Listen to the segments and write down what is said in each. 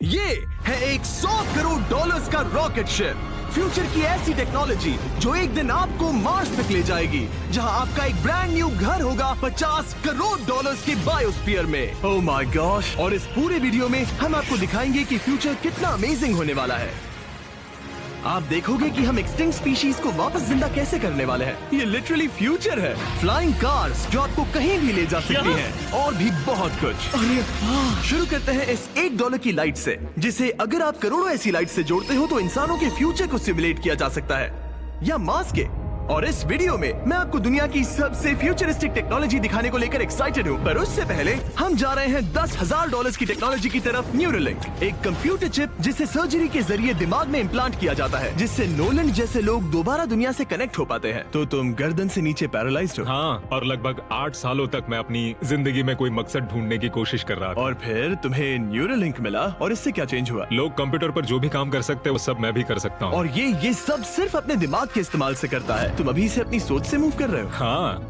ये है एक 100 करोड़ डॉलर्स का रॉकेट शिप, फ्यूचर की ऐसी टेक्नोलॉजी जो एक दिन आपको मार्स तक ले जाएगी, जहां आपका एक ब्रांड न्यू घर होगा 50 करोड़ डॉलर्स के बायोस्फीयर में। Oh my gosh! और इस पूरे वीडियो में हम आपको दिखाएंगे कि फ्यूचर कितना अमेजिंग होने वाला है। आप देखोगे कि हम एक्सटिंक्ट स्पीशीज को वापस जिंदा कैसे करने वाले हैं। ये लिटरली फ्यूचर है। फ्लाइंग कार्स जो आपको कहीं भी ले जा सकती हैं, और भी बहुत कुछ। अरे वाह! शुरू करते हैं इस $1 की लाइट से, जिसे अगर आप करोड़ों ऐसी लाइट से जोड़ते हो तो इंसानों के फ्यूचर को सिमुलेट किया जा सकता है, या मार्स के। और इस वीडियो में मैं आपको दुनिया की सबसे फ्यूचरिस्टिक टेक्नोलॉजी दिखाने को लेकर एक्साइटेड हूँ। पर उससे पहले हम जा रहे हैं $10,000 की टेक्नोलॉजी की तरफ। न्यूरोलिंक, एक कंप्यूटर चिप जिसे सर्जरी के जरिए दिमाग में इम्प्लांट किया जाता है, जिससे नोलन जैसे लोग दोबारा दुनिया से कनेक्ट हो पाते हैं। तो तुम गर्दन से नीचे पैरालाइज्ड हो। हाँ, और लगभग 8 सालों तक मैं अपनी जिंदगी में कोई मकसद ढूंढने की कोशिश कर रहा था। और फिर तुम्हें न्यूरोलिंक मिला, और इससे क्या चेंज हुआ? लोग कंप्यूटर पर जो भी काम कर सकते हैं वो सब मैं भी कर सकता हूँ। और ये सब सिर्फ अपने दिमाग के इस्तेमाल से करता है। तुम अभी से अपनी सोच से मूव कर रहे हो।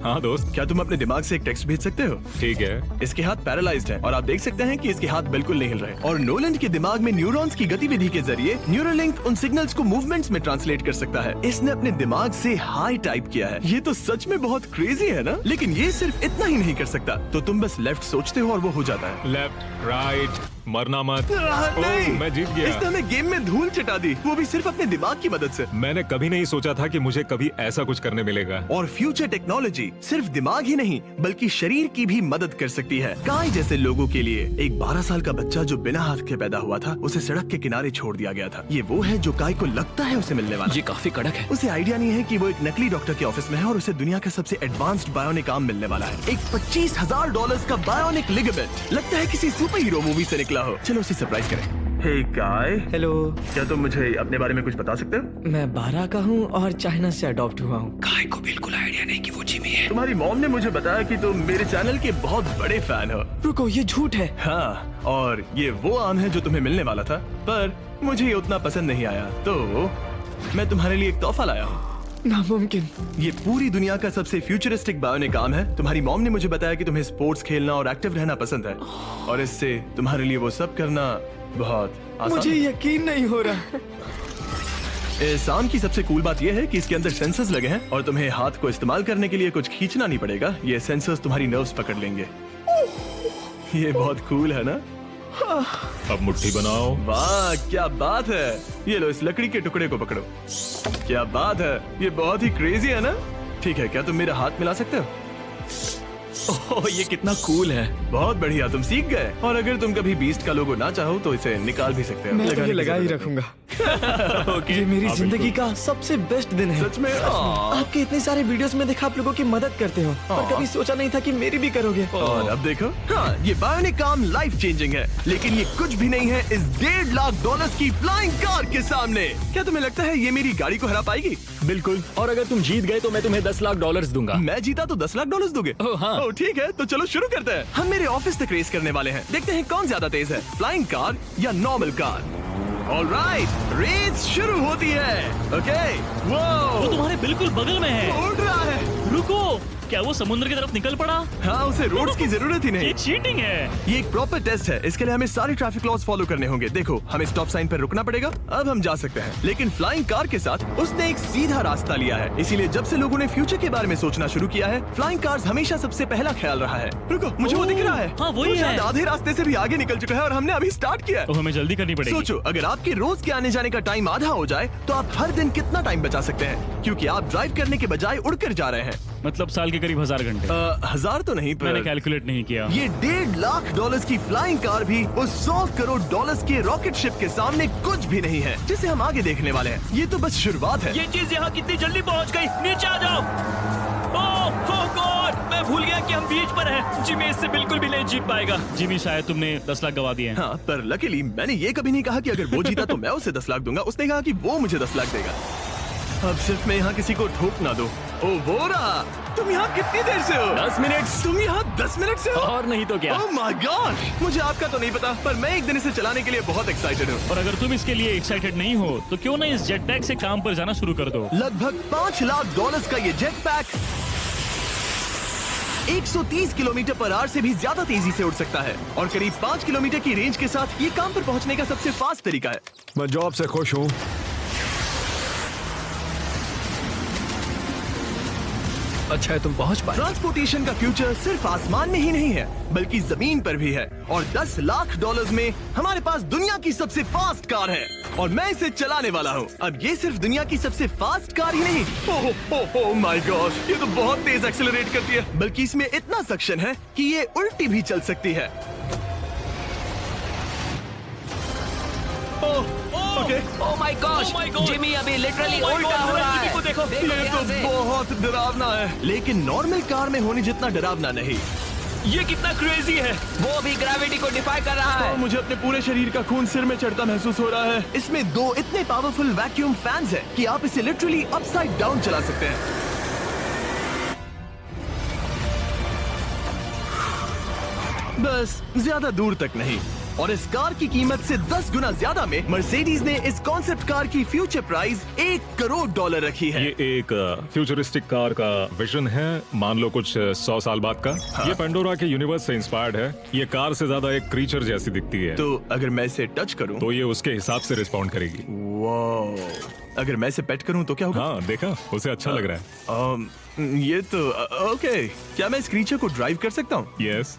हाँ दोस्त। क्या तुम अपने दिमाग से एक टेक्स्ट भेज सकते हो? ठीक है। इसके हाथ पैरालाइज्ड हैं और आप देख सकते हैं कि इसके हाथ बिल्कुल नहीं हिल रहे। और नोलन के दिमाग में न्यूरॉन्स की गतिविधि के जरिए न्यूरोलिंक उन सिग्नल्स को मूवमेंट्स में ट्रांसलेट कर सकता है। इसने अपने दिमाग से हाई टाइप किया है। ये तो सच में बहुत क्रेजी है ना? लेकिन ये सिर्फ इतना ही नहीं कर सकता। तो तुम बस लेफ्ट सोचते हो और वो हो जाता है। लेफ्ट, राइट, मरना मत। नहीं, मैं जीत गया। इसने हमें गेम में धूल चटा दी, वो भी सिर्फ अपने दिमाग की मदद से। मैंने कभी नहीं सोचा था कि मुझे कभी ऐसा कुछ करने मिलेगा। और फ्यूचर टेक्नोलॉजी सिर्फ दिमाग ही नहीं बल्कि शरीर की भी मदद कर सकती है। काय जैसे लोगों के लिए एक 12 साल का बच्चा जो बिना हाथ के पैदा हुआ था, उसे सड़क के किनारे छोड़ दिया गया था। ये वो है जो काय को लगता है उसे मिलने वाला। ये काफी कड़क है। उसे आइडिया नहीं है कि वो एक नकली डॉक्टर के ऑफिस में है और उसे दुनिया का सबसे एडवांस्ड बायोनिक आर्म मिलने वाला है। एक $25,000 का बायोनिक लिगामेंट। लगता है किसी सुपर हीरो मूवी से निकला हो। चलो उसे सरप्राइज करें। हे काय, हेलो। क्या तुम मुझे अपने बारे में कुछ बता सकते हो? मैं 12 का हूँ और चाइना से अडॉप्ट हुआ हूँ। काय को बिल्कुल आइडिया नहीं कि वो जिमी है। तुम्हारी मॉम ने मुझे बताया कि तुम मेरे चैनल के बहुत बड़े फैन हो। रुको, ये झूठ है। हाँ, और ये वो आम है जो तुम्हें मिलने वाला था, पर मुझे ये उतना पसंद नहीं आया, तो मैं तुम्हारे लिए एक तोहफा लाया हूँ। नामुमकिन। ये पूरी दुनिया का सबसे फ्यूचरिस्टिक बायोनिक आर्म है। तुम्हारी मॉम ने मुझे बताया कि तुम्हें स्पोर्ट्स खेलना और एक्टिव रहना पसंद है, और इससे तुम्हारे लिए वो सब करना बहुत आसान। मुझे यकीन नहीं हो रहा। इस आर्म की सबसे कूल बात यह है कि इसके अंदर सेंसर्स लगे हैं और तुम्हें हाथ को इस्तेमाल करने के लिए कुछ खींचना नहीं पड़ेगा। ये सेंसर्स तुम्हारी नर्व्स पकड़ लेंगे। ये बहुत कूल है ना? अब मुट्ठी बनाओ। वाह, क्या बात है। ये लो, इस लकड़ी के टुकड़े को पकड़ो। क्या बात है, ये बहुत ही क्रेजी है ना? ठीक है, क्या तुम मेरा हाथ मिला सकते हो? ओह, ये कितना कूल है। बहुत बढ़िया, तुम सीख गए। और अगर तुम कभी बीस्ट का लोगो ना चाहो तो इसे निकाल भी सकते हो। मैं तो ये लगाने की लगा ही जरूरत रखूंगा। नहीं। ये मेरी जिंदगी का सबसे बेस्ट दिन है। सच में? आपके इतने सारे वीडियोस में देखा आप लोगों की मदद करते हो, पर कभी सोचा नहीं था कि मेरी भी करोगे। और अब देखो, हाँ, ये बायोनिक आर्म लाइफ चेंजिंग है, लेकिन ये कुछ भी नहीं है इस $1.5 की फ्लाइंग कार के सामने। क्या तुम्हें लगता है ये मेरी गाड़ी को हरा पाएगी? बिल्कुल। और अगर तुम जीत गए तो मैं तुम्हें $10,00,000 दूंगा। मैं जीता तो $10,00,000 दोगे? ओह, हाँ। ओह, ठीक है, तो चलो शुरू करते हैं। हम मेरे ऑफिस तक रेस करने वाले हैं। देखते हैं कौन ज्यादा तेज है, फ्लाइंग कार या नॉर्मल कार। ऑलराइट, रेस शुरू होती है। ओके, वो तुम्हारे बिल्कुल बगल में है। उड़ रहा है। रुको, क्या वो समुद्र की तरफ निकल पड़ा? हाँ, उसे रोड्स की जरूरत ही नहीं। ये चीटिंग है। ये एक प्रॉपर टेस्ट है। इसके लिए हमें सारे ट्रैफिक लॉज फॉलो करने होंगे। देखो, हमें स्टॉप साइन पर रुकना पड़ेगा। अब हम जा सकते हैं, लेकिन फ्लाइंग कार के साथ उसने एक सीधा रास्ता लिया है। इसीलिए जब से लोगों ने फ्यूचर के बारे में सोचना शुरू किया है, फ्लाइंग कार्स हमेशा सबसे पहला ख्याल रहा है। रुको, मुझे वो दिख रहा है। हाँ, वही वो है। शायद आधे रास्ते से भी आगे निकल चुका है और हमने अभी स्टार्ट किया है। तो हमें जल्दी करनी पड़ेगी। सोचो, अगर आपके रोज के आने जाने का टाइम आधा हो जाए तो आप हर दिन कितना टाइम बचा सकते हैं, क्योंकि आप ड्राइव करने के बजाय उड़कर जा रहे हैं। मतलब साल के करीब 1000 घंटे। 1000 तो नहीं, मैंने पर कैलकुलेट नहीं किया। ये $1.5 की फ्लाइंग कार भी उस $100 करोड़ के रॉकेट शिप के सामने कुछ भी नहीं है, जिसे हम आगे देखने वाले हैं। ये तो बस शुरुआत है। ये चीज यहाँ कितनी जल्दी पहुँच गई। नीचे आ जाओ। ओह गॉड, मैं भूल गया कि हम बीच पर हैं। जिमी इससे बिल्कुल भी नहीं जीत पाएगा। जिमी, शायद तुमने 10 लाख गवा दिए हैं। हाँ, पर लकीली मैंने ये कभी नहीं कहा कि अगर वो जीता तो मैं उसे 10 लाख दूंगा। उसने कहा कि वो मुझे 10 लाख देगा। अब सिर्फ मैं यहाँ किसी को ठोक ना दो। ओ वो रहा। तुम यहाँ कितनी देर से हो? 10 मिनट। तुम यहाँ 10 मिनट से हो? और नहीं तो क्या। ओह माय गॉड, मुझे आपका तो नहीं पता, पर मैं एक दिन इसे चलाने के लिए बहुत एक्साइटेड हूँ। और अगर तुम इसके लिए एक्साइटेड नहीं हो तो क्यों ना इस जेट पैक से काम पर जाना शुरू कर दो। लगभग $5 लाख का ये jet pack 130 kilometre per hour से भी ज्यादा तेजी से उड़ सकता है और करीब 5 किलोमीटर की रेंज के साथ ये काम पर पहुंचने का सबसे फास्ट तरीका है। मैं जॉब से खुश हूँ। अच्छा है तुम पहुंच पाए। ट्रांसपोर्टेशन का फ्यूचर सिर्फ आसमान में ही नहीं है बल्कि जमीन पर भी है और 10 लाख डॉलर्स में हमारे पास दुनिया की सबसे फास्ट कार है और मैं इसे चलाने वाला हूँ। अब ये सिर्फ दुनिया की सबसे फास्ट कार ही नहीं, ओह माय गॉड, ये तो बहुत तेज एक्सेलरेट करती है, बल्कि इसमें इतना सक्शन है कि ये उल्टी भी चल सकती है। Okay, oh my gosh, Oh my God! Jimmy अभी लिटरली Oh my उल्टा God, हो रहा जिमी है। को देखो। देखो ये यहाँ तो से। बहुत डरावना है, लेकिन नॉर्मल कार में होने जितना डरावना नहीं। ये कितना क्रेजी है। वो भी ग्रेविटी को डिफाई कर रहा है। मुझे अपने पूरे शरीर का खून सिर में चढ़ता महसूस हो रहा है। इसमें 2 इतने पावरफुल वैक्यूम फैंस हैं कि आप इसे लिटरली अपसाइड डाउन चला सकते हैं। बस ज्यादा दूर तक नहीं। और इस कार की कीमत से 10 गुना ज्यादा में मर्सिडीज ने इस कॉन्सेप्ट कार की फ्यूचर प्राइस $1 करोड़ रखी है। ये एक फ्यूचरिस्टिक कार का विजन है, मान लो कुछ 100 साल बाद का। ये पेंडोरा के यूनिवर्स से इंस्पायर्ड है। ये कार से ज्यादा एक क्रीचर जैसी दिखती है, तो अगर मैं इसे टच करूं तो ये उसके हिसाब से रिस्पॉन्ड करेगी। वाह, अगर मैं इसे पेट करूं तो क्या होगा? हाँ देखा, उसे अच्छा लग रहा है। ये तो ओके। क्या मैं इस क्रीचर को ड्राइव कर सकता हूँ? यस।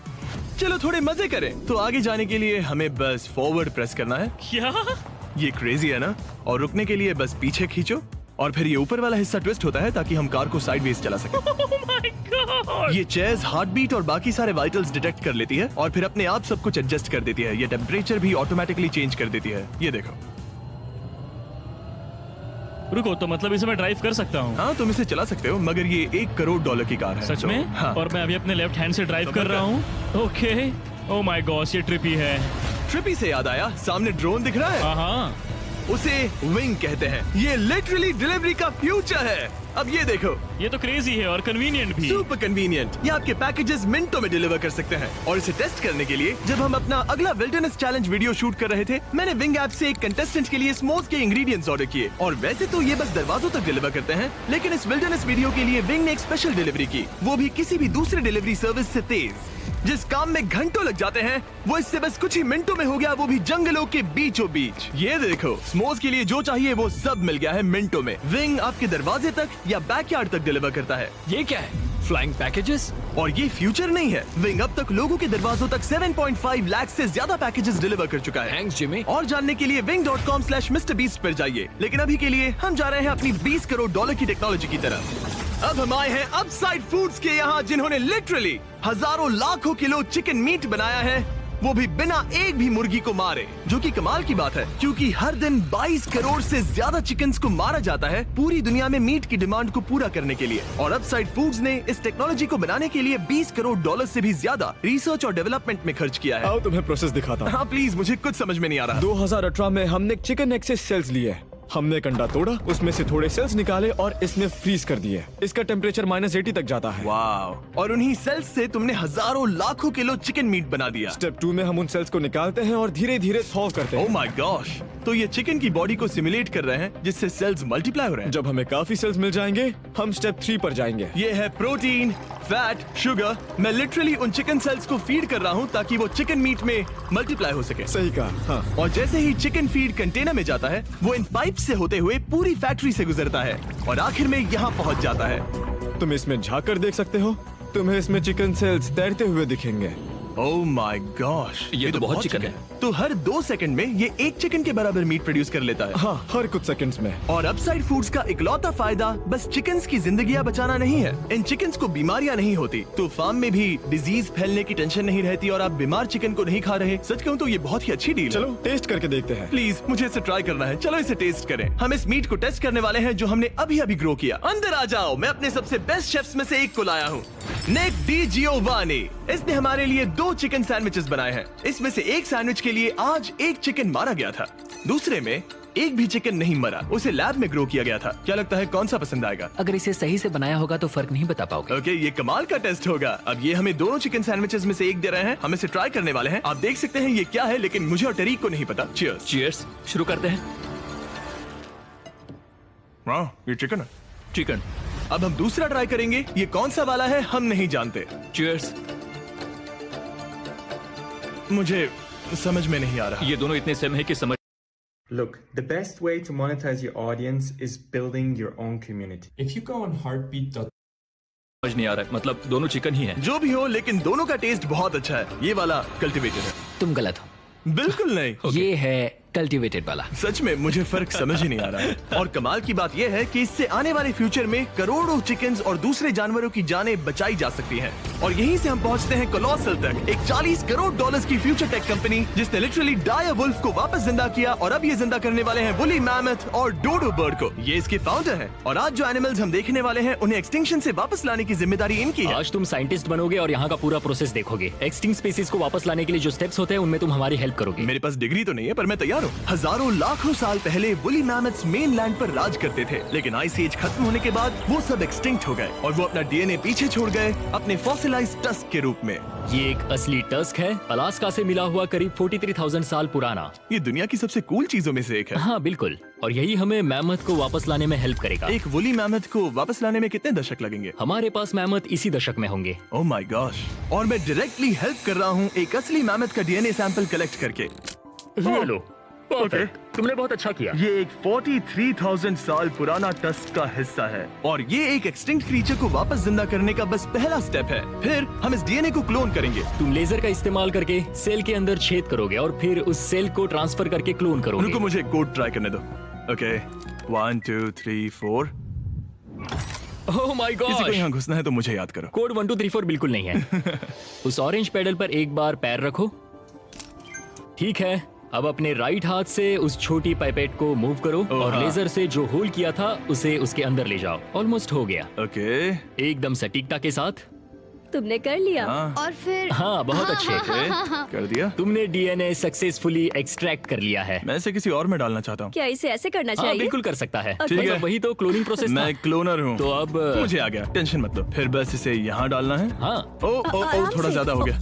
चलो थोड़े मजे करें। तो आगे जाने के लिए हमें बस फॉरवर्ड प्रेस करना है। क्या? ये क्रेजी है ना? और रुकने के लिए बस पीछे खींचो और फिर ये ऊपर वाला हिस्सा ट्विस्ट होता है ताकि हम कार को साइडवेज चला सकें। Oh my God! ये चेयर्स हार्ट बीट और बाकी सारे वाइटल्स डिटेक्ट कर लेती है और फिर अपने आप सब कुछ एडजस्ट कर देती है। ये टेम्परेचर भी ऑटोमेटिकली चेंज कर देती है। ये देखो। रुको, तो मतलब इसे मैं ड्राइव कर सकता हूँ? हाँ, तुम इसे चला सकते हो, मगर ये $1 करोड़ की कार है। सच तो, में? हाँ। और मैं अभी अपने लेफ्ट हैंड से ड्राइव कर रहा हूँ। ओके। ओह माय गॉड, ये ट्रिपी है। ट्रिपी से याद आया, सामने ड्रोन दिख रहा है? हाँ। उसे विंग कहते हैं। ये लिटरली डिलीवरी का फ्यूचर है। अब ये देखो, ये तो क्रेजी है और कन्वीनियंट भी। Super convenient. ये आपके पैकेजेस मिनटों में डिलीवर कर सकते हैं। और इसे टेस्ट करने के लिए जब हम अपना अगला विल्डरनेस चैलेंज वीडियो शूट कर रहे थे, मैंने विंग ऐप से एक कंटेस्टेंट के लिए स्मोक्स के इंग्रेडिएंट्स ऑर्डर किए। और वैसे तो ये बस दरवाजों तक डिलीवर करते हैं, लेकिन इस विल्डरनेस वीडियो के लिए विंग ने एक स्पेशल डिलीवरी की, वो भी किसी भी दूसरे डिलीवरी सर्विस से तेज। जिस काम में घंटों लग जाते हैं, वो इससे बस कुछ ही मिनटों में हो गया, वो भी जंगलों के बीचों बीच। ये देखो, स्मोक्स के लिए जो चाहिए वो सब मिल गया है मिनटों में। विंग आपके दरवाजे तक या बैकयार्ड तक डिलीवर करता है। ये क्या है? Flying packages? और ये फ्यूचर नहीं है, विंग अब तक लोगों के दरवाजों तक 7.5 लाख से ज्यादा पैकेजेस डिलीवर कर चुका है। Thanks Jimmy. और जानने के लिए wing.com/MrBeast पर जाइए। लेकिन अभी के लिए हम जा रहे हैं अपनी $20 करोड़ की टेक्नोलॉजी की तरफ। अब हम आए हैं अपसाइड फूड्स के यहाँ, जिन्होंने लिटरली हजारों लाखों किलो चिकन मीट बनाया है, वो भी बिना एक भी मुर्गी को मारे। जो कि कमाल की बात है, क्योंकि हर दिन 22 करोड़ से ज्यादा चिकन्स को मारा जाता है पूरी दुनिया में मीट की डिमांड को पूरा करने के लिए। और अपसाइड फूड्स ने इस टेक्नोलॉजी को बनाने के लिए $20 करोड़ से भी ज्यादा रिसर्च और डेवलपमेंट में खर्च किया है। आओ तुम्हें प्रोसेस दिखाता हूँ। हाँ प्लीज, मुझे कुछ समझ में नहीं आ रहा। 2018 में हमने चिकन एग से सेल्स लिए। हमने एक अंडा तोड़ा, उसमें से थोड़े सेल्स निकाले और इसमें फ्रीज कर दिए। इसका टेम्परेचर -80 तक जाता है। वाव। और उन्हीं सेल्स से तुमने हजारों लाखों किलो चिकन मीट बना दिया। स्टेप 2 में हम उन सेल्स को निकालते हैं और धीरे धीरे थॉ करते ओह हैं। माय गॉश, तो ये चिकन की बॉडी को सिमुलेट कर रहे हैं जिससे सेल्स मल्टीप्लाई हो रहे हैं। जब हमें काफी सेल्स मिल जाएंगे, हम स्टेप 3 पर जाएंगे। ये है प्रोटीन, फैट, शुगर। मैं लिटरली उन चिकन सेल्स को फीड कर रहा हूँ ताकि वो चिकन मीट में मल्टीप्लाई हो सके। सही कहा। हाँ। और जैसे ही चिकन फीड कंटेनर में जाता है, वो इन पाइप से होते हुए पूरी फैक्ट्री से गुजरता है और आखिर में यहाँ पहुँच जाता है। तुम इसमें झाँक कर देख सकते हो, तुम्हें इसमें चिकन सेल्स तैरते हुए दिखेंगे। ओह माय गॉश, ये तो बहुत चिकन है। तो हर 2 सेकंड में ये 1 चिकन के बराबर मीट प्रोड्यूस कर लेता है। हाँ, हर कुछ सेकंड्स में। और अपसाइड फूड्स का इकलौता फायदा बस चिकन्स की जिंदगियां बचाना नहीं है। इन चिकन्स को बीमारियां नहीं होती, तो फार्म में भी डिजीज फैलने की टेंशन नहीं रहती और आप बीमार चिकन को नहीं खा रहे। सच कहूँ तो ये बहुत ही अच्छी डील है। चलो टेस्ट करके देखते हैं। प्लीज, मुझे इसे ट्राई करना है। चलो इसे टेस्ट करें। हम इस मीट को टेस्ट करने वाले हैं जो हमने अभी अभी ग्रो किया। अंदर आ जाओ, मैं अपने सबसे बेस्ट शेफ्स में से एक को लाया हूँ, निक डी जियोवानी। इसने हमारे लिए 2 चिकन सैंडविचेस बनाए हैं। इसमें से एक सैंडविच के लिए आज 1 चिकन मारा गया था, दूसरे में एक भी चिकन नहीं मरा, उसे लैब में ग्रो किया गया था। क्या लगता है कौन सा पसंद आएगा? अगर इसे सही से बनाया होगा तो फर्क नहीं बता पाओगे। ओके, ये कमाल का टेस्ट होगा। अब ये हमें दोनों चिकन सैंडविचेस में से एक दे रहे हैं, हम इसे ट्राई करने वाले हैं। आप देख सकते हैं ये क्या है, लेकिन मुझे और टरीक को नहीं पता। चीयर्स। चीयर्स। शुरू करते हैं। हाँ, ये चिकन है। चिकन। अब हम दूसरा ट्राई करेंगे। ये कौन सा वाला है हम नहीं जानते। चीयर्स। मुझे समझ में नहीं आ रहा। ये दोनों इतने सेम है कि समझ Look, the best way to monetize your audience is building your own community. If you go on heartbeat.com, नहीं आ रहा है। मतलब दोनों चिकन ही है। जो भी हो, लेकिन दोनों का टेस्ट बहुत अच्छा है। ये वाला कल्टीवेटेड है। तुम गलत हो। बिल्कुल नहीं। ये है कल्टीवेटेड वाला। सच में मुझे फर्क समझ ही नहीं आ रहा है। और कमाल की बात यह है कि इससे आने वाले फ्यूचर में करोड़ों चिकन्स और दूसरे जानवरों की जानें बचाई जा सकती हैं। और यहीं से हम पहुंचते हैं कोलोसल तक, एक 40 करोड़ डॉलर्स की फ्यूचर टेक कंपनी जिसने लिटरली डायर वुल्फ को वापस जिंदा किया और अब ये जिंदा करने वाले हैं वुली मैमथ और डोडो बर्ड को। ये इसके फाउंडर हैं और आज जो एनिमल्स हम देखने वाले हैं उन्हें एक्सटिंक्शन से वापस लाने की जिम्मेदारी इनकी है। आज तुम साइंटिस्ट बनोगे और यहाँ का पूरा प्रोसेस देखोगे। एक्सटिंक्ट स्पीसीज को वापस लाने के लिए जो स्टेप्स होते हैं उनमें तुम हमारी हेल्प करोगे। मेरे पास डिग्री तो नहीं है पर मैं तैयार हूँ। हजारों लाखों साल पहले वुली मैमथ्स मेनलैंड पर राज करते थे, लेकिन आइस एज खत्म होने के बाद वो सब एक्सटिंक्ट हो गए और वो अपना डीएनए पीछे छोड़ गए अपने फॉसिलाइज्ड टस्क के रूप में। ये एक असली टस्क है, अलास्का से मिला हुआ, करीब 43,000 साल पुराना। ये दुनिया की सबसे कूल चीजों में से एक है। हाँ बिल्कुल, और यही हमें मैमथ को वापस लाने में हेल्प करेगा। एक वुली मैमथ को वापस लाने में कितने दशक लगेंगे? हमारे पास मैमथ इसी दशक में होंगे। Oh my gosh. और मैं डायरेक्टली हेल्प कर रहा हूँ एक असली मैमथ का डीएनए सैंपल कलेक्ट करके। लो, परफेक्ट, तुमने बहुत अच्छा किया। ये एक 43,000 साल पुराना टस्क का हिस्सा है और ये एक एक्सटिंक्ट क्रीचर को वापस जिंदा करने का बस पहला स्टेप है। फिर हम इस डीएनए को क्लोन करेंगे। तुम लेजर का इस्तेमाल करके सेल के अंदर छेद करोगे और फिर उस सेल को ट्रांसफर करके क्लोन करोगे। रुको, मुझे कोड ट्राई करने दो। ओके, 1 2 3 4। ओह माय किसी को गॉड, यहाँ घुसना है तो मुझे याद करो। कोड 1 2 3 4 बिल्कुल नहीं है। उस ऑरेंज पेडल पर एक बार पैर रखो। ठीक है, अब अपने राइट हाथ से उस छोटी पाइपेट को मूव करो और हाँ। लेजर से जो होल किया था उसे उसके अंदर ले जाओ। ऑलमोस्ट हो गया। ओके, एकदम सटीकता के साथ। तुमने कर लिया। हाँ। और फिर हाँ बहुत अच्छे। कर दिया। तुमने डीएनए सक्सेसफुली एक्सट्रैक्ट कर लिया है। मैं इसे किसी और में डालना चाहता हूँ। क्या इसे ऐसे करना हाँ चाहिए? बिल्कुल कर सकता है। ठीक है। मतलब वही तो क्लोनिंग प्रोसेस था। मैं क्लोनर हूँ तो अब मुझे आ गया, टेंशन मत लो। फिर बस इसे यहाँ डालना है। हाँ, ओ ओ ओ आराम थोड़ा से। ज्यादा हो गया।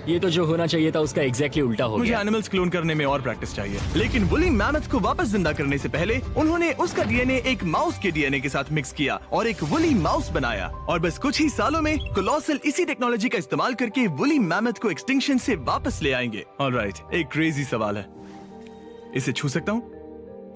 ये तो जो होना चाहिए था उसका एग्जैक्टली उल्टा हो मुझे गया। एनिमल्स क्लोन करने में और प्रैक्टिस चाहिए। लेकिन वुली मैमथ को वापस जिंदा करने से पहले उन्होंने उसका डीएनए एक माउस के डीएनए के साथ मिक्स किया और एक वुली माउस बनाया। और बस कुछ ही सालों में कोलोसल इसी टेक्नोलॉजी का इस्तेमाल करके वुली मैमथ को एक्सटिंक्शन से वापस ले आएंगे। ऑलराइट, एक क्रेजी सवाल है, इसे छू सकता हूँ?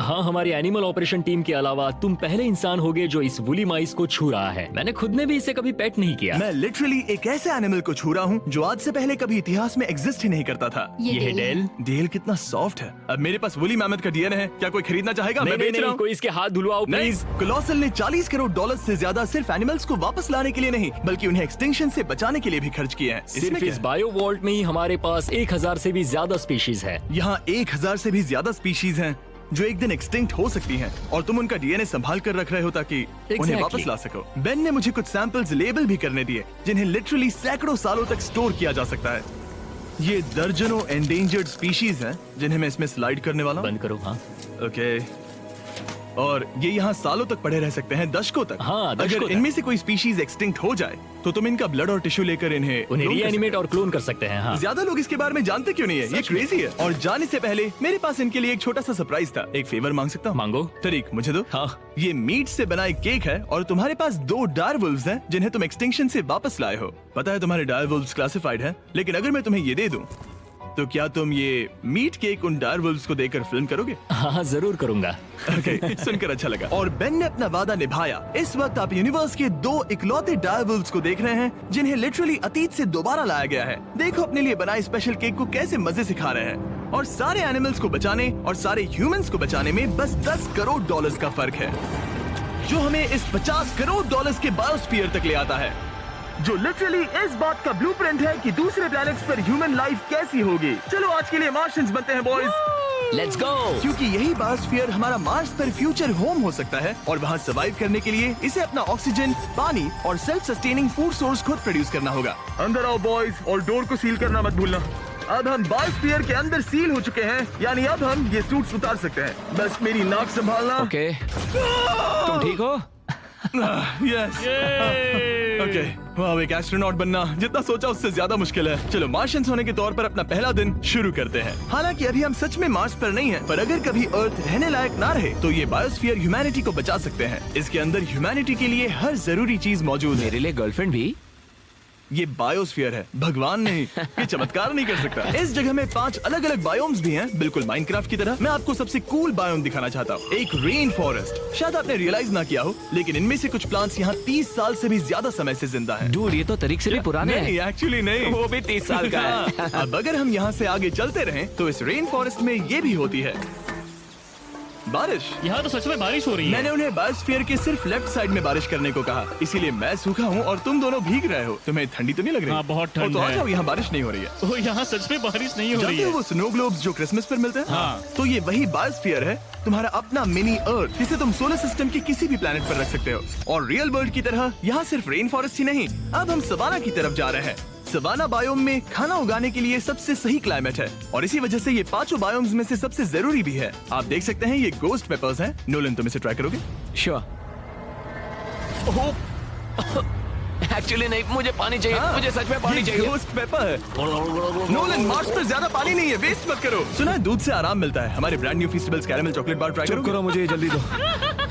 हाँ, हमारी एनिमल ऑपरेशन टीम के अलावा तुम पहले इंसान होगे जो इस वुली माइस को छू रहा है। मैंने खुद ने भी इसे कभी पेट नहीं किया। मैं लिटरली एक ऐसे एनिमल को छू रहा हूँ जो आज से पहले कभी इतिहास में एग्जिस्ट ही नहीं करता था। ये है डेल। डेल कितना सॉफ्ट है। अब मेरे पास वुली मैमथ का डीएनए है, क्या कोई खरीदना चाहेगा? मैं नहीं, बेच रहा हूँ। कोई इसके हाथ धुलवाओ नहीं, प्लीज। कोलोसल ने 40 करोड़ डॉलर से ज्यादा सिर्फ एनिमल्स को वापस लाने के लिए नहीं बल्कि उन्हें एक्सटिंक्शन से बचाने के लिए भी खर्च किए हैं। सिर्फ इस बायो वॉल्ट में ही हमारे पास 1000 से भी ज्यादा स्पीशीज है। यहाँ 1000 से भी ज्यादा स्पीशीज हैं जो एक दिन एक्सटिंक्ट हो सकती हैं और तुम उनका डीएनए संभाल कर रख रहे हो ताकि उन्हें वापस ला सको। बेन ने मुझे कुछ सैंपल्स लेबल भी करने दिए जिन्हें लिटरली सैकड़ों सालों तक स्टोर किया जा सकता है। ये दर्जनों एंडेंजर्ड स्पीशीज हैं जिन्हें मैं इसमें स्लाइड करने वाला हूँ। बंद करो। हाँ ओके, और ये यहाँ सालों तक पड़े रह सकते हैं, दशकों तक। हाँ, दशकों अगर तक। इनमें से कोई स्पीशीज एक्सटिंक्ट हो जाए तो तुम इनका ब्लड और टिश्यू लेकर उन्हें clone कर रीएनिमेट और क्लोन कर सकते हैं। हाँ, ज्यादा लोग इसके बारे में जानते क्यों नहीं है? ये क्रेजी है। और जाने से पहले मेरे पास इनके लिए एक छोटा सा सरप्राइज था। एक फेवर मांग सकता हूँ? मांगो। तरीक मुझे दो। हाँ। ये मीट से बना एक केक है और तुम्हारे पास 2 डायर वुल्व्स हैं जिन्हें तुम एक्सटिंक्शन से वापस लाए हो। पता है तुम्हारे डायर वुल्व्स क्लासिफाइड हैं, लेकिन अगर मैं तुम्हें ये दे दूं तो क्या तुम ये मीट केक उन डायर वुल्व्स को देकर फिल्म करोगे? हाँ जरूर करूंगा। ओके, सुनकर अच्छा लगा। और बेन ने अपना वादा निभाया। इस वक्त आप यूनिवर्स के 2 इकलौते डायर वुल्व्स को देख रहे हैं जिन्हें लिटरली अतीत से दोबारा लाया गया है। देखो अपने लिए बनाए स्पेशल केक को कैसे मजे से खा रहे हैं। और सारे एनिमल्स को बचाने और सारे ह्यूमंस को बचाने में बस 10 करोड़ डॉलर्स का फर्क है, जो हमें इस 50 करोड़ डॉलर्स के बायोस्फीयर तक ले आता है, जो लिटरली इस बात का ब्लूप्रिंट है कि दूसरे प्लैनेट्स पर ह्यूमन लाइफ कैसी होगी। चलो आज के लिए मार्शियंस बनते हैं बॉयज। Let's go. क्योंकि यही बायोस्फीयर हमारा मार्स पर फ्यूचर होम हो सकता है और वहाँ सर्वाइव करने के लिए इसे अपना ऑक्सीजन, पानी और सेल्फ सस्टेनिंग फूड सोर्स खुद प्रोड्यूस करना होगा। अंदर आओ बॉयज और डोर को सील करना मत भूलना। अब हम बायोस्फीयर के अंदर सील हो चुके हैं, यानी अब हम ये सूट्स उतार सकते हैं। बस मेरी नाक संभालना। ओके, तुम ठीक हो? यस ओके, वाह, एक एस्ट्रोनॉट बनना जितना सोचा उससे ज्यादा मुश्किल है। चलो मार्शियंस होने के तौर पर अपना पहला दिन शुरू करते हैं। हालांकि अभी हम सच में मार्स पर नहीं हैं, पर अगर कभी अर्थ रहने लायक ना रहे तो ये बायोस्फीयर ह्यूमैनिटी को बचा सकते हैं। इसके अंदर ह्यूमैनिटी के लिए हर जरूरी चीज मौजूद है। मेरे लिए गर्लफ्रेंड भी। ये बायोस्फीयर है, भगवान नहीं, ये चमत्कार नहीं कर सकता। इस जगह में 5 अलग अलग बायोम्स भी हैं, बिल्कुल माइनक्राफ्ट की तरह। मैं आपको सबसे कूल बायोम दिखाना चाहता हूँ, एक रेन फॉरेस्ट। शायद आपने रियलाइज ना किया हो, लेकिन इनमें से कुछ प्लांट्स यहाँ 30 साल से भी ज्यादा समय से जिंदा हैं। डूड, ये तो तरीक से भी पुराने नहीं, हैं। एक्चुअली नहीं, वो भी 30 साल का है। अब अगर हम यहाँ से आगे चलते रहें तो इस रेन फॉरेस्ट में ये भी होती है बारिश। यहाँ तो सच में बारिश हो रही है। मैंने उन्हें बायोस्फीयर के सिर्फ लेफ्ट साइड में बारिश करने को कहा, इसीलिए मैं सूखा हूँ और तुम दोनों भीग रहे हो। तुम्हें ठंडी तो नहीं लग रही? हाँ, बहुत ठंड तो आ है। जाओ, यहाँ बारिश नहीं हो रही है। ओ, यहाँ सच में बारिश नहीं हो रही जानते हो है। वो स्नो ग्लोब्स जो क्रिसमस पर मिलते हैं? हाँ। तो ये वही बायोस्फीयर है, तुम्हारा अपना मिनी अर्थ, जिसे तुम सोलर सिस्टम के किसी भी प्लेनेट पर रख सकते हो। और रियल वर्ल्ड की तरह यहाँ सिर्फ रेन फॉरेस्ट ही नहीं, अब हम सवाना की तरफ जा रहे हैं। सवाना बायोम में खाना उगाने के लिए सबसे सही क्लाइमेट है और इसी वजह से ये 5 बायोम्स में से सबसे जरूरी भी है। आप देख सकते हैं ये गोस्ट पेपर्स हैं। नोलन, तुम इसे ट्राई करोगे? श्योर। एक्चुअली नहीं, मुझे पानी चाहिए। हाँ, मुझे सच में पानी चाहिए। गोस्ट पेपर है। नोलन, मार्स पर ज्यादा पानी नहीं है, वेस्ट मत करो। सुना है दूध से आराम मिलता है। हमारे brand new festivals caramel chocolate bar try करो। मुझे जल्दी दो।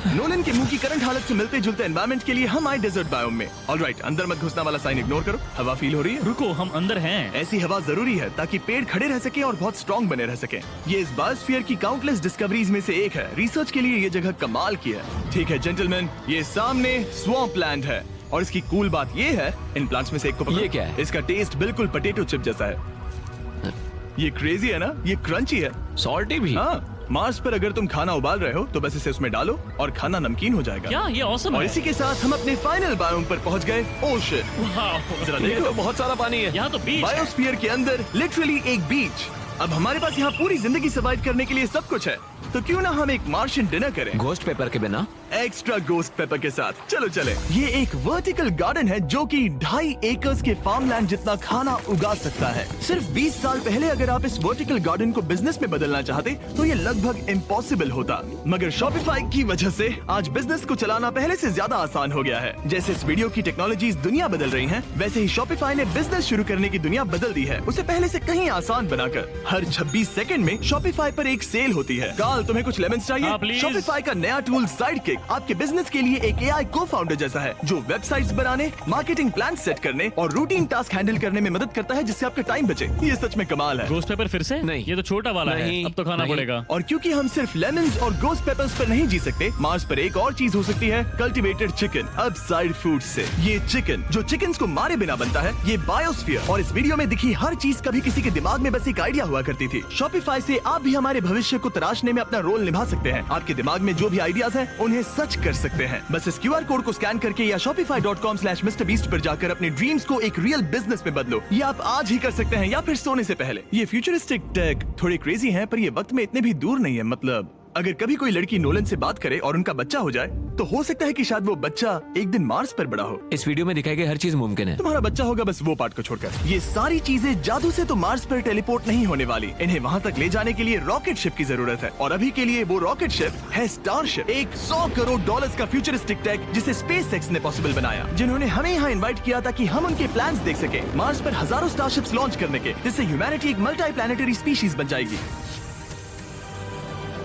नोलन के मुंह की करंट हालत से मिलते जुलते एनवायरनमेंट के लिए हम आए डेजर्ट बायोम में। ऑलराइट, अंदर मत घुसना वाला साइन इग्नोर करो। हवा फील हो रही है? रुको, हम अंदर हैं। ऐसी हवा जरूरी है ताकि पेड़ खड़े रह सके और बहुत स्ट्रॉन्ग बने रह सके। ये इस बायोस्फीयर की काउंटलेस डिस्कवरीज में से एक है। रिसर्च के लिए ये जगह कमाल की है। ठीक है जेंटलमैन, ये सामने स्वैम्प लैंड है और इसकी कूल बात ये है, इन प्लांट्स में से एक को पकड़ो। ये क्या है? इसका टेस्ट बिल्कुल पोटैटो चिप जैसा है। ये क्रेजी है ना? ये क्रंची है। सॉल्टी भी। हाँ, मार्स पर अगर तुम खाना उबाल रहे हो तो बस इसे उसमें डालो और खाना नमकीन हो जाएगा। क्या ये ऑसम और है? इसी के साथ हम अपने फाइनल बायोम पर पहुंच गए, ओशन। वाह, जरा ये देखो, तो बहुत सारा पानी है। यहाँ तो बीच है। बायोस्फीयर के अंदर लिटरली एक बीच। अब हमारे पास यहाँ पूरी जिंदगी सर्वाइव करने के लिए सब कुछ है, तो क्यों ना हम एक मार्शियन डिनर करें गोस्ट पेपर के बिना। एक्स्ट्रा गोस्ट पेपर के साथ। चलो चले। ये एक वर्टिकल गार्डन है जो कि 2.5 एकर्स के फार्मलैंड जितना खाना उगा सकता है। सिर्फ 20 साल पहले अगर आप इस वर्टिकल गार्डन को बिजनेस में बदलना चाहते तो ये लगभग इम्पॉसिबल होता, मगर शॉपिफाई की वजह से आज बिजनेस को चलाना पहले से ज्यादा आसान हो गया है। जैसे इस वीडियो की टेक्नोलॉजीज दुनिया बदल रही हैं, वैसे ही शॉपिफाई ने बिजनेस शुरू करने की दुनिया बदल दी है, उसे पहले से कहीं आसान बनाकर। हर 26 सेकंड में शॉपिफाई पर एक सेल होती है। काल, तुम्हें कुछ लेमन्स चाहिए? हाँ, प्लीज। शॉपिफाई का नया टूल साइडकिक आपके बिजनेस के लिए एक एआई को-फाउंडर जैसा है, जो वेबसाइट्स बनाने, मार्केटिंग प्लान सेट करने और रूटीन टास्क हैंडल करने में मदद करता है, जिससे आपका टाइम बचे। ये सच में कमाल है। गोस्ट पेपर फिर से? नहीं। ये तो छोटा वाला है, नहीं, अब तो खाना नहीं। पड़ेगा। और क्योंकि हम सिर्फ लेमन्स और गोस्ट पेपर्स पर नहीं जी सकते, मार्स पर एक और चीज हो सकती है, कल्टीवेटेड चिकन, अब साइड फूड से। ये चिकन जो चिकन्स को मारे बिना बनता है, ये बायोस्फीयर और इस वीडियो में दिखी हर चीज कभी किसी के दिमाग में बस एक आइडिया हुआ करती थी। शॉपिफाई से आप भी हमारे भविष्य को तराशने में अपना रोल निभा सकते हैं। आपके दिमाग में जो भी आइडियाज हैं, उन्हें सच कर सकते हैं। बस इस QR कोड को स्कैन करके या shopify.com/MrBeast पर जाकर अपने ड्रीम्स को एक रियल बिजनेस में बदलो। ये आप आज ही कर सकते हैं या फिर सोने से पहले। ये फ्यूचरिस्टिक टेक थोड़ी क्रेजी है, पर ये वक्त में इतने भी दूर नहीं है। मतलब अगर कभी कोई लड़की नोलन से बात करे और उनका बच्चा हो जाए, तो हो सकता है कि शायद वो बच्चा एक दिन मार्स पर बड़ा हो। इस वीडियो में दिखाई गई हर चीज मुमकिन है। तुम्हारा बच्चा होगा, बस वो पार्ट को छोड़कर। ये सारी चीजें जादू से तो मार्स पर टेलीपोर्ट नहीं होने वाली। इन्हें वहाँ तक ले जाने के लिए रॉकेट शिप की जरूरत है, और अभी के लिए वो रॉकेट शिप है स्टारशिप, एक $100 करोड़ का फ्यूचरिस्टिक टेक जिसे स्पेसएक्स ने पॉसिबल बनाया, जिन्होंने हमें यहाँ इन्वाइट किया ताकि हम उनके प्लान्स देख सके, मार्स पर हजारों स्टारशिप्स लॉन्च करने के, जिससे ह्यूमैनिटी एक मल्टी प्लैनेटरी स्पीशीज बन जाएगी।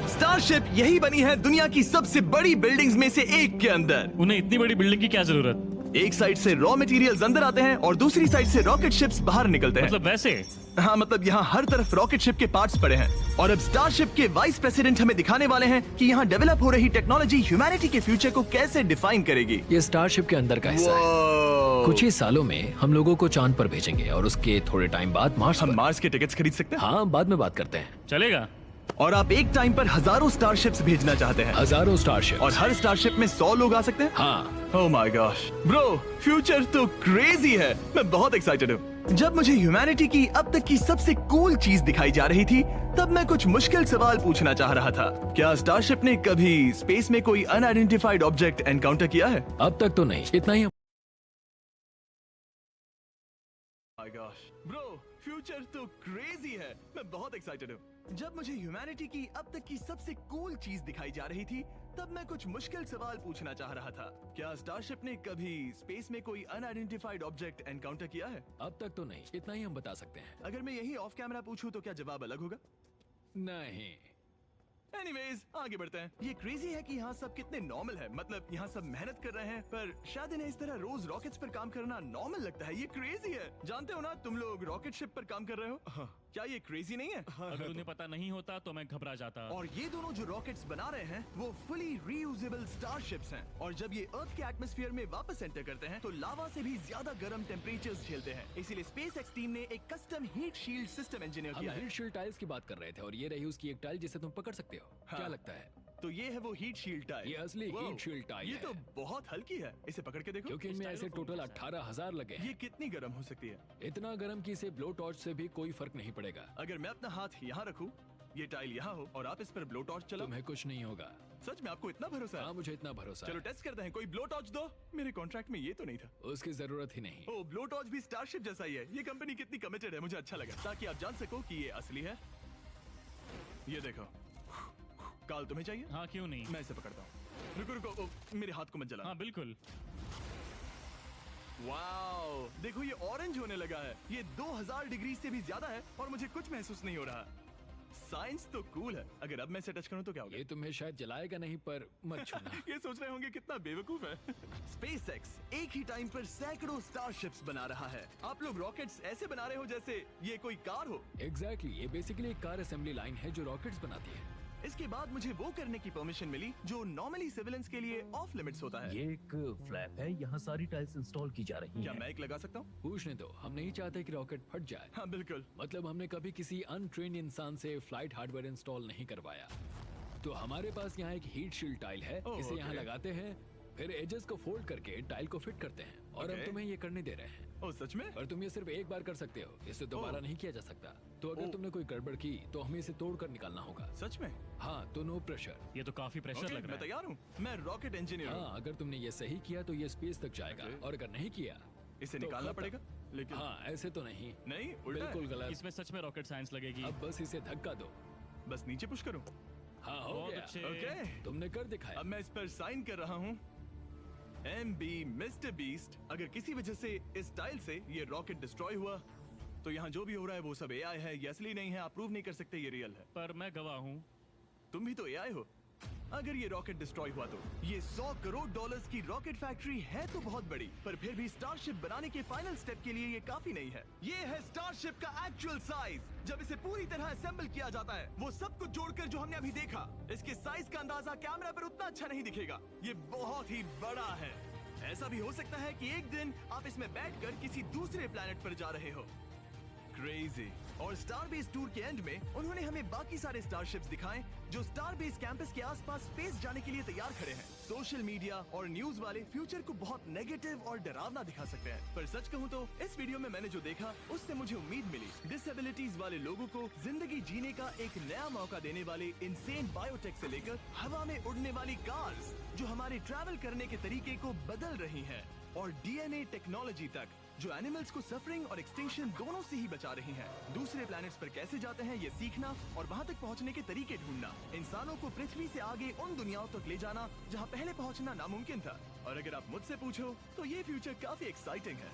स्टारशिप यही बनी है दुनिया की सबसे बड़ी बिल्डिंग्स में से एक के अंदर। उन्हें इतनी बड़ी बिल्डिंग की क्या जरूरत? एक साइड से रॉ मटेरियल्स अंदर आते हैं और दूसरी साइड से रॉकेट शिप्स बाहर निकलते हैं। मतलब वैसे? हाँ, मतलब यहाँ हर तरफ रॉकेट शिप के पार्ट्स पड़े हैं। और अब स्टारशिप के वाइस प्रेसिडेंट हमें दिखाने वाले हैं कि यहाँ डेवलप हो रही टेक्नोलॉजी ह्यूमैनिटी के फ्यूचर को कैसे डिफाइन करेगी। ये स्टारशिप के अंदर का हिस्सा है। कुछ ही सालों में हम लोगों को चांद पर भेजेंगे और उसके थोड़े टाइम बाद मार्स हम पर। मार्स के टिकट्स खरीद सकते हैं? हाँ, बाद में बात करते हैं। चलेगा। और आप एक टाइम पर हजारों स्टारशिप्स भेजना चाहते हैं? हजारों स्टारशिप। और हर स्टारशिप में 100 लोग आ सकते हैं? हाँ। Oh my gosh bro, future तो क्रेजी है। मैं बहुत एक्साइटेड हूँ। जब मुझे ह्यूमैनिटी की अब तक की सबसे कूल चीज दिखाई जा रही थी, तब मैं कुछ मुश्किल सवाल पूछना चाह रहा था। क्या स्टारशिप ने कभी स्पेस में कोई अनआइडेंटिफाइड ऑब्जेक्ट एनकाउंटर किया है? अब तक तो नहीं, इतना ही। माय गॉश ब्रो, फ्यूचर तो क्रेजी है। मैं बहुत एक्साइटेड हूँ। जब मुझे ह्यूमैनिटी की अब तक की सबसे कूल चीज दिखाई जा रही थी, तब मैं कुछ मुश्किल सवाल पूछना चाह रहा था। क्या स्टारशिप ने कभी स्पेस में कोई अनआइडेंटिफाइड ऑब्जेक्ट एनकाउंटर किया है? अब तक तो नहीं, इतना ही हम बता सकते हैं। अगर मैं यही ऑफ कैमरा पूछूं तो क्या जवाब अलग होगा? नहीं। एनीवेज, आगे बढ़ते हैं। ये क्रेजी है कि यहाँ सब कितने नॉर्मल है। मतलब यहाँ सब मेहनत कर रहे हैं, पर शायद इन्हें इस तरह रोज रॉकेट्स पर काम करना नॉर्मल लगता है। ये क्रेजी है। जानते हो ना, तुम लोग रॉकेट शिप पर काम कर रहे हो। हाँ। क्या ये क्रेजी नहीं है? अगर उन्हें पता नहीं होता तो मैं घबरा जाता। और ये दोनों जो रॉकेट्स बना रहे हैं वो फुली रीयूजेबल स्टारशिप्स हैं। और जब ये अर्थ के एटमॉस्फेयर में वापस एंटर करते हैं तो लावा से भी ज्यादा गर्म टेम्परेचर्स झेलते हैं। इसीलिए स्पेस एक्स टीम ने एक custom heat shield system engineer हम किया है। हीट शील्ड टाइल्स की बात कर रहे थे और ये रही उसकी एक टाइल जिसे तुम पकड़ सकते हो। क्या लगता है? तो ये है वो हीट शील्ड टाइल। ये असली वाओ, हीट शील्ड टाइल ये है। तो बहुत हल्की है। इसे पकड़ के देखो। क्योंकि इनमें ऐसे टोटल 18,000 लगे हैं। ये कितनी गर्म हो सकती है? इतना गर्म कि इसे ब्लो टॉर्च से भी कोई फर्क नहीं पड़ेगा। अगर मैं अपना हाथ यहाँ रखूं, ये टाइल यहाँ हो और आप इस पर ब्लो टॉर्च चलाओ, तुम्हें कुछ नहीं होगा। सच में आपको इतना भरोसा है? हाँ, मुझे इतना भरोसा चलो है। टेस्ट करते हैं। कोई ब्लो टॉर्च दो। मेरे कॉन्ट्रैक्ट में ये तो नहीं था। उसकी जरूरत ही नहीं। ओ, ब्लो टॉर्च भी स्टारशिप जैसा ही है। ये कंपनी कितनी कमिटेड है, मुझे अच्छा लगा, ताकि आप जान सको कि ये असली है। ये देखो। काल, तुम्हें चाहिए? हाँ, क्यों नहीं। मैं इसे पकड़ता हूँ। रुको रुको, ओ, मेरे हाथ को मत जला। हाँ बिल्कुल। वाओ, देखो ये ऑरेंज होने लगा है। ये 2000 डिग्री से भी ज्यादा है और मुझे कुछ महसूस नहीं हो रहा। साइंस तो कूल है। अगर अब मैं इसे टच करूं तो क्या होगा? ये तुम्हें शायद जलाएगा नहीं, पर मत छूना। ये सोच रहे होंगे कितना बेवकूफ है। स्पेसएक्स एक ही टाइम पर सैकड़ों स्टारशिप्स बना रहा है। आप लोग रॉकेट्स ऐसे बना रहे हो जैसे ये कोई कार हो। एग्जैक्टली, ये बेसिकली एक कार असेंबली लाइन है जो रॉकेट्स बनाती है। इसके बाद मुझे वो करने की परमिशन मिली जो नॉर्मली सिविलियंस के लिए ऑफ लिमिट्स होता है। ये एक फ्लैप है, यहाँ सारी टाइल्स इंस्टॉल की जा रही क्या हैं। मैं एक लगा सकता हूँ? पूछने दो, हम नहीं चाहते कि रॉकेट फट जाए। हाँ बिल्कुल। मतलब हमने कभी किसी अनट्रेन्ड इंसान से फ्लाइट हार्डवेयर इंस्टॉल नहीं करवाया। तो हमारे पास यहाँ एक हीट शील्ड टाइल है। इसे यहाँ लगाते हैं, फिर एजेस को फोल्ड करके टाइल को फिट करते हैं और हम तुम्हें ये करने दे रहे हैं। ओह सच में? पर तुम ये सिर्फ एक बार कर सकते हो, इसे दोबारा नहीं किया जा सकता। तो अगर तुमने कोई गड़बड़ की तो हमें इसे तोड़ कर निकालना होगा। सच में? हाँ, तो नो प्रेशर। ये तो काफी प्रेशर लग रहा मैं है। तैयार हूँ। मैं रॉकेट इंजीनियर हूँ। हाँ, अगर तुमने ये सही किया तो ये स्पेस तक जाएगा और अगर नहीं किया इसे तो निकालना खत्म। पड़ेगा। लेकिन हाँ, ऐसे तो नहीं। नहीं, उल्टा है। बिल्कुल गलत। इसमें सच में रॉकेट साइंस लगेगी। अब बस इसे धक्का दो। बस नीचे पुश करूँ? हाँ, हो बहुत गया। अच्छे। ओके, तुमने कर दिखाया। अब मैं इस पर साइन कर रहा हूँ। MB mister beast. अगर किसी वजह से इस टाइल से ये रॉकेट डिस्ट्रॉय हुआ तो यहाँ जो भी हो रहा है वो सब AI है। ये असली नहीं है। आप प्रूव नहीं कर सकते ये रियल है। पर मैं गवाह हूँ। तुम भी तो AI हो। अगर ये रॉकेट डिस्ट्रॉय हुआ तो ये $100 करोड़ की रॉकेट फैक्ट्री है तो बहुत बड़ी, पर फिर भी स्टारशिप बनाने के फाइनल स्टेप के लिए ये काफी नहीं है। ये है स्टारशिप का एक्चुअल साइज। जब इसे पूरी तरह असेंबल किया जाता है, वो सब कुछ जोड़कर जो हमने अभी देखा, इसके साइज का अंदाजा कैमरा पर उतना अच्छा नहीं दिखेगा। ये बहुत ही बड़ा है। ऐसा भी हो सकता है कि एक दिन आप इसमें बैठकर किसी दूसरे प्लेनेट पर जा रहे हो। क्रेजी। और स्टारबेस टूर के एंड में उन्होंने हमें बाकी सारे स्टारशिप्स दिखाए जो स्टारबेस कैंपस के आसपास स्पेस जाने के लिए तैयार खड़े हैं। सोशल मीडिया और न्यूज वाले फ्यूचर को बहुत नेगेटिव और डरावना दिखा सकते हैं, पर सच कहूँ तो इस वीडियो में मैंने जो देखा उससे मुझे उम्मीद मिली। डिसेबिलिटीज वाले लोगों को जिंदगी जीने का एक नया मौका देने वाले इंसेन बायोटेक से लेकर हवा में उड़ने वाली कार्स जो हमारे ट्रैवल करने के तरीके को बदल रही है, और DNA टेक्नोलॉजी तक जो एनिमल्स को सफरिंग और एक्सटिंक्शन दोनों से ही बचा रही हैं। दूसरे प्लैनेट्स पर कैसे जाते हैं ये सीखना और वहाँ तक पहुँचने के तरीके ढूंढना, इंसानों को पृथ्वी से आगे उन दुनियाओं तक ले जाना जहाँ पहले पहुँचना नामुमकिन था। और अगर आप मुझसे पूछो तो ये फ्यूचर काफी एक्साइटिंग है।